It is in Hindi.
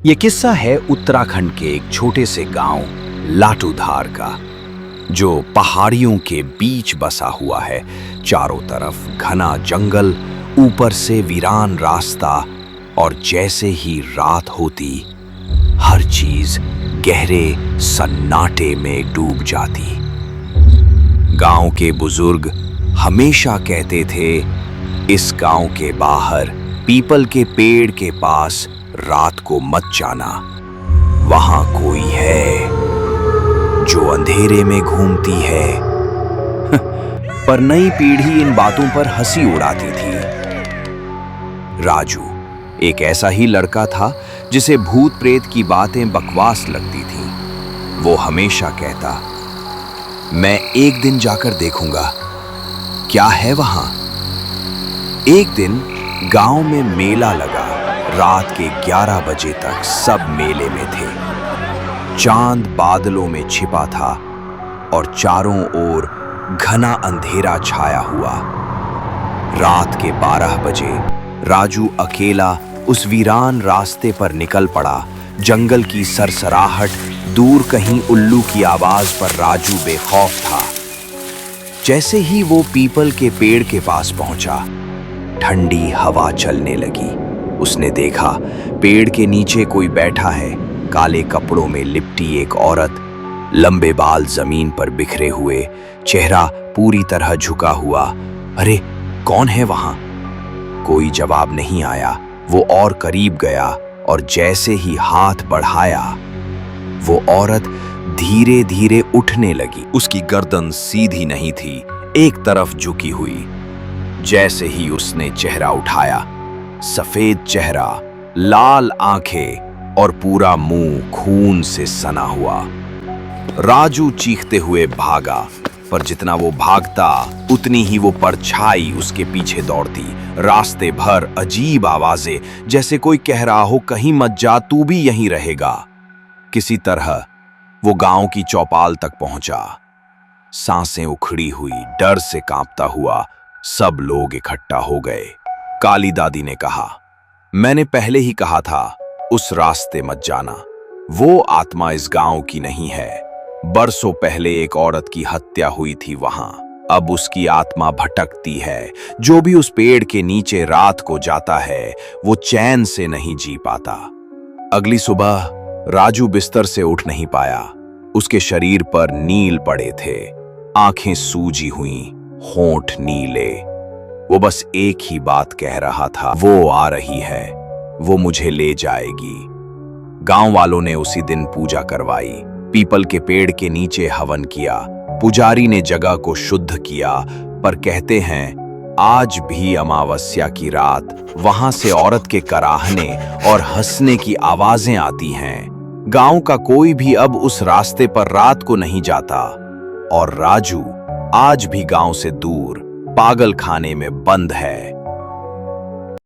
ये किस्सा है उत्तराखंड के एक छोटे से गांव लाटूधार का, जो पहाड़ियों के बीच बसा हुआ है। चारों तरफ घना जंगल, ऊपर से वीरान रास्ता, और जैसे ही रात होती हर चीज गहरे सन्नाटे में डूब जाती। गांव के बुजुर्ग हमेशा कहते थे, इस गांव के बाहर पीपल के पेड़ के पास रात को मत जाना, वहां कोई है जो अंधेरे में घूमती है। पर नई पीढ़ी इन बातों पर हंसी उड़ाती थी। राजू एक ऐसा ही लड़का था जिसे भूत प्रेत की बातें बकवास लगती थी। वो हमेशा कहता, मैं एक दिन जाकर देखूंगा क्या है वहां। एक दिन गांव में मेला लगा। रात के 11 बजे तक सब मेले में थे। चांद बादलों में छिपा था और चारों ओर घना अंधेरा छाया हुआ। रात के 12 बजे राजू अकेला उस वीरान रास्ते पर निकल पड़ा। जंगल की सरसराहट, दूर कहीं उल्लू की आवाज पर राजू बेखौफ था। जैसे ही वो पीपल के पेड़ के पास पहुंचा, ठंडी हवा चलने लगी। उसने देखा पेड़ के नीचे कोई बैठा है, काले कपड़ों में लिपटी एक औरत, लंबे बाल जमीन पर बिखरे हुए, चेहरा पूरी तरह झुका हुआ। अरे कौन है वहां? कोई जवाब नहीं आया। वो और करीब गया और जैसे ही हाथ बढ़ाया, वो औरत धीरे धीरे उठने लगी। उसकी गर्दन सीधी नहीं थी, एक तरफ झुकी हुई। जैसे ही उसने चेहरा उठाया, सफेद चेहरा, लाल आंखें और पूरा मुंह खून से सना हुआ। राजू चीखते हुए भागा, पर जितना वो भागता उतनी ही वो परछाई उसके पीछे दौड़ती। रास्ते भर अजीब आवाजें, जैसे कोई कह रहा हो, कहीं मत जा, तू भी यहीं रहेगा। किसी तरह वो गांव की चौपाल तक पहुंचा। सांसें उखड़ी हुई, डर से कांपता हुआ सब लोग इकट्ठा हो गए। काली दादी ने कहा, मैंने पहले ही कहा था उस रास्ते मत जाना। वो आत्मा इस गांव की नहीं है। बरसों पहले एक औरत की हत्या हुई थी वहां। अब उसकी आत्मा भटकती है। जो भी उस पेड़ के नीचे रात को जाता है, वो चैन से नहीं जी पाता। अगली सुबह राजू बिस्तर से उठ नहीं पाया। उसके शरीर पर नील पड़े थे, आंखें सूजी हुई, होंठ नीले। वो बस एक ही बात कह रहा था, वो आ रही है, वो मुझे ले जाएगी। गांव वालों ने उसी दिन पूजा करवाई। पीपल के पेड़ के नीचे हवन किया। पुजारी ने जगह को शुद्ध किया, पर कहते हैं आज भी अमावस्या की रात वहां से औरत के कराहने और हंसने की आवाजें आती हैं। गांव का कोई भी अब उस रास्ते पर रात को नहीं जाता, और राजू आज भी गांव से दूर पागल खाने में बंद है।